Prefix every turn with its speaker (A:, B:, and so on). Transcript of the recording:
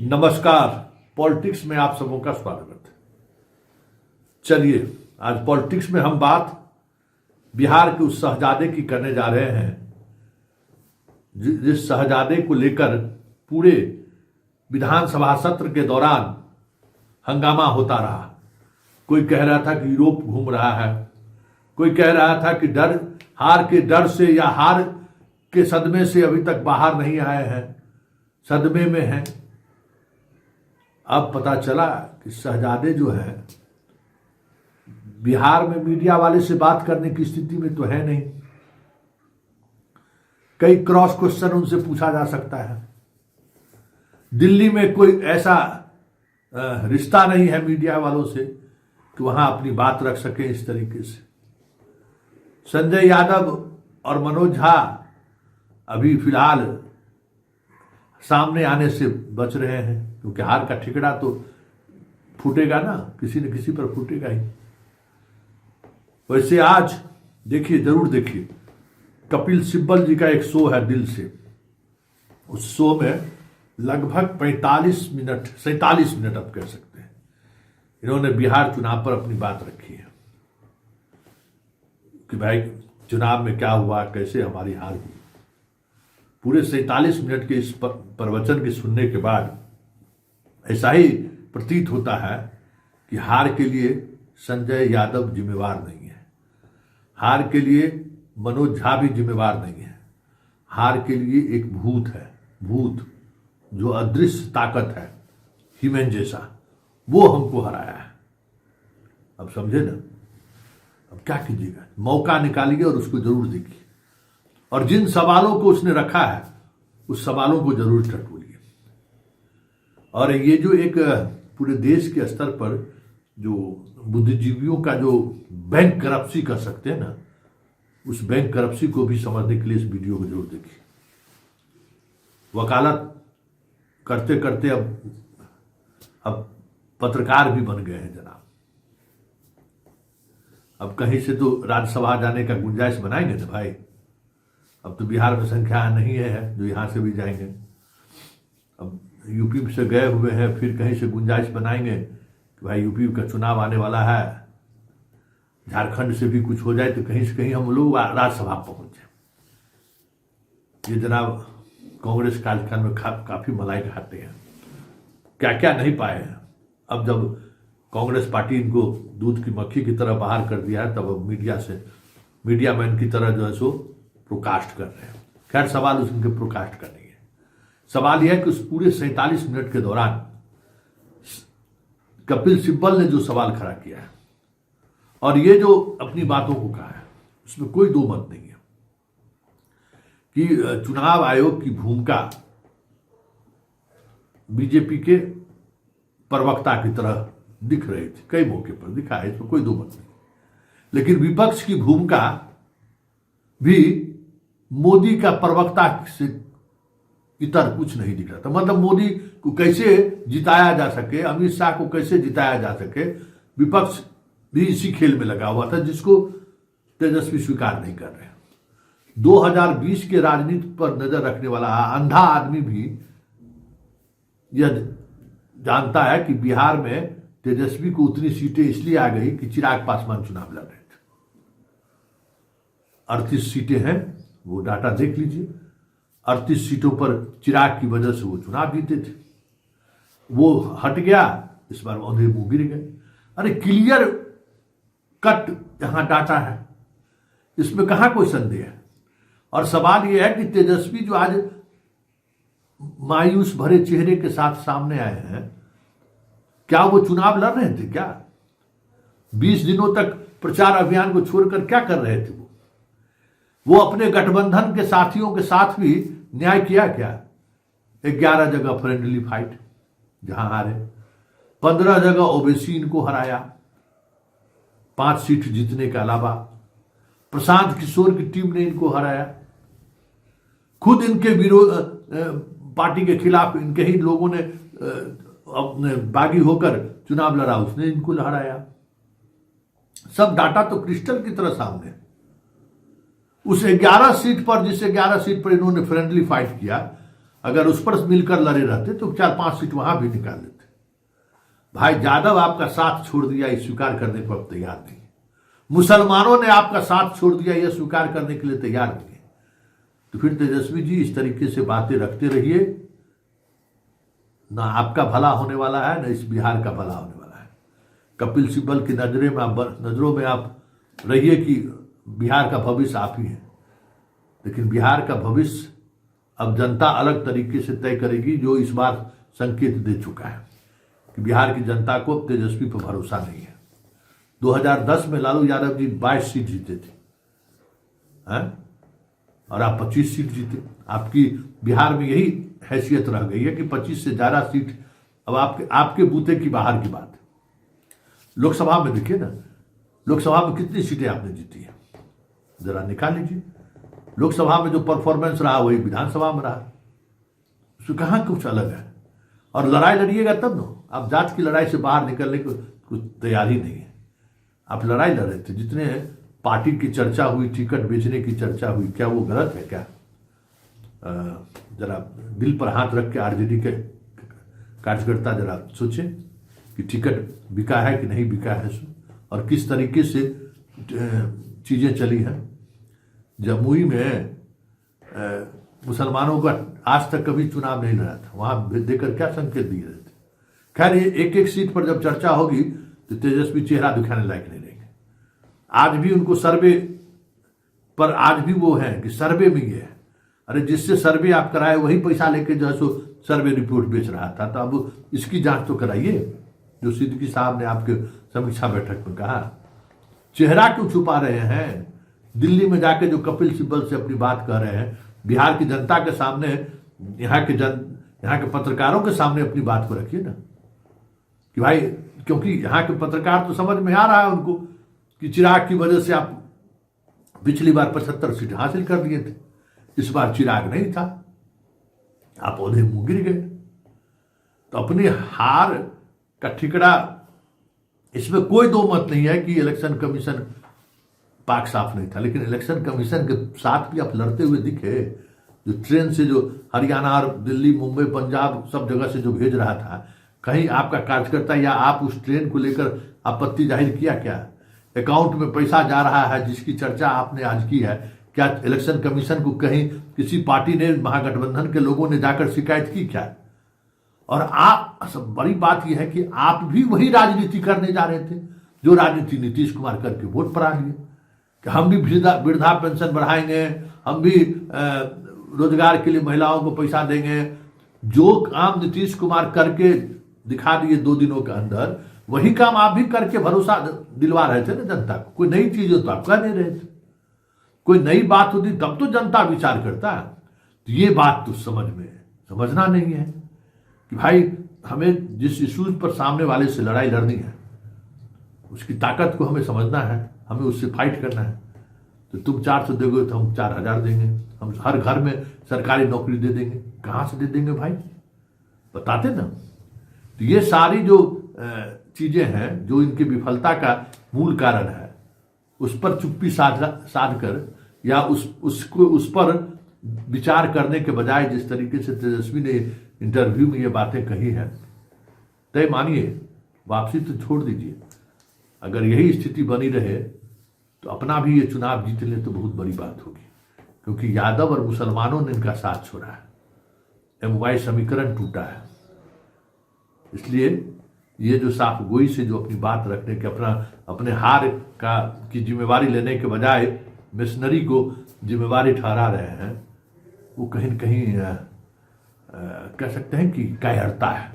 A: नमस्कार। पॉलिटिक्स में आप सबों का स्वागत है। चलिए, आज पॉलिटिक्स में हम बात बिहार के उस शहजादे की करने जा रहे हैं जिस शहजादे को लेकर पूरे विधानसभा सत्र के दौरान हंगामा होता रहा। कोई कह रहा था कि यूरोप घूम रहा है, कोई कह रहा था कि हार के डर से या हार के सदमे से अभी तक बाहर नहीं आए हैं, सदमे में हैं। अब पता चला कि शहजादे जो है बिहार में मीडिया वाले से बात करने की स्थिति में तो है नहीं। कई क्रॉस क्वेश्चन उनसे पूछा जा सकता है। दिल्ली में कोई ऐसा रिश्ता नहीं है मीडिया वालों से कि वहां अपनी बात रख सके इस तरीके से। संजय यादव और मनोज झा अभी फिलहाल सामने आने से बच रहे हैं, क्योंकि हार का ठिकरा तो फूटेगा ना, किसी न किसी पर फूटेगा ही। वैसे आज देखिए, जरूर देखिए, कपिल सिब्बल जी का एक शो है दिल से। उस शो में लगभग 47 मिनट आप कह सकते हैं, इन्होंने बिहार चुनाव पर अपनी बात रखी है कि भाई चुनाव में क्या हुआ, कैसे हमारी हार हुई। पूरे 47 मिनट के इस प्रवचन के सुनने के बाद ऐसा ही प्रतीत होता है कि हार के लिए संजय यादव जिम्मेवार नहीं है, हार के लिए मनोज झा भी जिम्मेवार नहीं है। हार के लिए एक भूत है, भूत जो अदृश्य ताकत है, ह्यूमन जैसा, वो हमको हराया है। अब समझे ना? अब क्या कीजिएगा, मौका निकालिए और उसको जरूर देखिए, और जिन सवालों को उसने रखा है उस सवालों को जरूर टटोलिए। और ये जो एक पूरे देश के स्तर पर जो बुद्धिजीवियों का जो बैंक करप्सी कर सकते हैं ना, उस बैंक करप्सी को भी समझने के लिए इस वीडियो को जरूर देखिए। वकालत करते करते अब पत्रकार भी बन गए हैं जनाब। अब कहीं से तो राज्यसभा जाने का गुंजाइश बनाएंगे ना भाई। अब तो बिहार में संख्या नहीं है जो यहां से भी जाएंगे। अब यूपी से गए हुए हैं, फिर कहीं से गुंजाइश बनाएंगे कि भाई यूपी का चुनाव आने वाला है, झारखंड से भी कुछ हो जाए तो कहीं से कहीं हम लोग राज्यसभा पहुंच जाए। ये जनाब कांग्रेस कार्यकाल में काफी मलाई खाते हैं, क्या क्या नहीं पाए हैं। अब जब कांग्रेस पार्टी इनको दूध की मक्खी की तरह बाहर कर दिया है, तब अब मीडिया मैन की तरह जो है सो प्रोकास्ट कर रहे हैं। खैर, सवाल उनके प्रोकास्ट का नहीं है। सवाल यह है कि उस पूरे 47 मिनट के दौरान कपिल सिब्बल ने जो सवाल खड़ा किया है और ये जो अपनी बातों को कहा है, उसमें कोई दो मत नहीं है कि चुनाव आयोग की भूमिका बीजेपी के प्रवक्ता की तरह दिख रही थी, कई मौके पर दिखा है, इसमें कोई दो मत नहीं। लेकिन विपक्ष की भूमिका भी मोदी का प्रवक्ता से इतर कुछ नहीं दिख रहा था। मतलब मोदी को कैसे जिताया जा सके, अमित शाह को कैसे जिताया जा सके, विपक्ष भी इसी खेल में लगा हुआ था, जिसको तेजस्वी स्वीकार नहीं कर रहे। 2020 के राजनीति पर नजर रखने वाला अंधा आदमी भी यह जानता है कि बिहार में तेजस्वी को उतनी सीटें इसलिए आ गई कि चिराग पासवान चुनाव लड़ रहे थे। 38 सीटें हैं, वो डाटा देख लीजिए। 38 सीटों पर चिराग की वजह से वो चुनाव जीते थे। वो हट गया, इस बार औंधे मुंह गिर गए। अरे क्लियर कट यहां डाटा है, इसमें कहां कोई संदेह है। और सवाल यह है कि तेजस्वी जो आज मायूस भरे चेहरे के साथ सामने आए हैं, क्या वो चुनाव लड़ रहे थे? क्या 20 दिनों तक प्रचार अभियान को छोड़कर क्या कर रहे थे? वो अपने गठबंधन के साथियों के साथ भी न्याय किया क्या? 11 जगह फ्रेंडली फाइट जहां हारे, 15 जगह ओबीसी इनको हराया, 5 सीट जीतने के अलावा प्रशांत किशोर की टीम ने इनको हराया। खुद इनके विरोध पार्टी के खिलाफ इनके ही लोगों ने अपने बागी होकर चुनाव लड़ा, उसने इनको हराया। सब डाटा तो क्रिस्टल की तरह सामने है। उस 11 सीट पर, जिस 11 सीट पर इन्होंने फ्रेंडली फाइट किया, अगर उस पर मिलकर लड़े रहते तो 4-5 सीट वहां भी निकाल लेते। भाई यादव आपका साथ छोड़ दिया, ये स्वीकार करने को अब तैयार नहीं। मुसलमानों ने आपका साथ छोड़ दिया, यह स्वीकार करने के लिए तैयार नहीं है। तो फिर तेजस्वी जी इस तरीके से बातें रखते रहिए, ना आपका भला होने वाला है, ना इस बिहार का भला होने वाला है। कपिल सिब्बल की नजरों में आप रहिए कि बिहार का भविष्य आप ही है, लेकिन बिहार का भविष्य अब जनता अलग तरीके से तय करेगी, जो इस बार संकेत दे चुका है कि बिहार की जनता को तेजस्वी पर भरोसा नहीं है। 2010 में लालू यादव जी 22 सीट जीते थे, हैं? और आप 25 सीट जीते। आपकी बिहार में यही हैसियत रह गई है कि 25 से ज्यादा सीट अब आपके बूते की बाहर की बात है। लोकसभा में देखिए ना, लोकसभा में कितनी सीटें आपने जीती है, जरा निकाल लीजिए। लोकसभा में जो परफॉर्मेंस रहा वही विधानसभा में रहा, उसमें कहाँ कुछ अलग है। और लड़ाई लड़िएगा तब ना, आप जात की लड़ाई से बाहर निकलने को कुछ तैयार ही नहीं है। आप लड़ाई लड़ रहे थे, जितने पार्टी की चर्चा हुई, टिकट बेचने की चर्चा हुई, क्या वो गलत है क्या? जरा दिल पर हाथ रख के आरजेडी के कार्यकर्ता जरा सोचें कि टिकट बिका है कि नहीं बिका है, और किस तरीके से चीजें चली हैं। जमुई में मुसलमानों का आज तक कभी चुनाव नहीं लड़ा था, वहां देकर क्या संकेत दिए रहे थे। खैर, ये एक एक सीट पर जब चर्चा होगी तो तेजस्वी चेहरा दिखाने लायक नहीं रहेंगे। आज भी उनको सर्वे पर आज भी वो है कि सर्वे में ये है, अरे जिससे सर्वे आप कराए वही पैसा लेके जो है सो सर्वे रिपोर्ट बेच रहा था, तो अब इसकी जांच तो कराइए। जो सिद्दीकी साहब ने आपके समीक्षा बैठक में कहा, चेहरा क्यों छुपा रहे हैं? दिल्ली में जाके जो कपिल सिब्बल से अपनी बात कह रहे हैं, बिहार की जनता के सामने, यहाँ के पत्रकारों के सामने अपनी बात को रखिए ना कि भाई, क्योंकि यहाँ के पत्रकार तो समझ में आ रहा है उनको कि चिराग की वजह से आप पिछली बार 75 सीट हासिल कर दिए थे, इस बार चिराग नहीं था, आप औधे मुंह गिर गए। तो अपनी हार का ठिकरा, इसमें कोई दो मत नहीं है कि इलेक्शन कमीशन पाक साफ नहीं था, लेकिन इलेक्शन कमीशन के साथ भी आप लड़ते हुए दिखे। जो ट्रेन से जो हरियाणा और दिल्ली, मुंबई, पंजाब सब जगह से जो भेज रहा था, कहीं आपका कार्यकर्ता या आप उस ट्रेन को लेकर आपत्ति जाहिर किया क्या? अकाउंट में पैसा जा रहा है जिसकी चर्चा आपने आज की है, क्या इलेक्शन कमीशन को कहीं किसी पार्टी ने, महागठबंधन के लोगों ने जाकर शिकायत की क्या? और आप, सब बड़ी बात यह है कि आप भी वही राजनीति करने जा रहे थे जो राजनीति नीतीश कुमार करके वोट पर आ लिए कि हम भी वृद्धा पेंशन बढ़ाएंगे, हम भी रोजगार के लिए महिलाओं को पैसा देंगे। जो काम नीतीश कुमार करके दिखा दिए 2 दिनों के अंदर, वही काम आप भी करके भरोसा दिलवा रहे थे ना जनता को। कोई नई चीज हो तो आप कह नहीं रहे थे, कोई नई बात होती तब तो जनता विचार करता। तो ये बात तो समझना नहीं है कि भाई, हमें जिस इशूज पर सामने वाले से लड़ाई लड़नी है, उसकी ताकत को हमें समझना है, हमें उससे फाइट करना है। तो तुम 400 दोगे तो हम 4000 देंगे, हम हर घर में सरकारी नौकरी दे देंगे। कहां से दे देंगे भाई, बताते ना। तो ये सारी जो चीजें हैं, जो इनकी विफलता का मूल कारण है, उस पर चुप्पी साध कर या उस पर विचार करने के बजाय जिस तरीके से तेजस्वी ने इंटरव्यू में ये बातें कही है, तय मानिए वापसी तो छोड़ दीजिए। अगर यही स्थिति बनी रहे तो अपना भी ये चुनाव जीत ले तो बहुत बड़ी बात होगी, क्योंकि यादव और मुसलमानों ने इनका साथ छोड़ा है, MY समीकरण टूटा है। इसलिए ये जो साफ गोई से जो अपनी बात रखने के, अपने हार की जिम्मेवारी लेने के बजाय मिशनरी को जिम्मेवारी ठहरा रहे हैं, वो कहीं न कहीं कह सकते हैं कि कायरता है।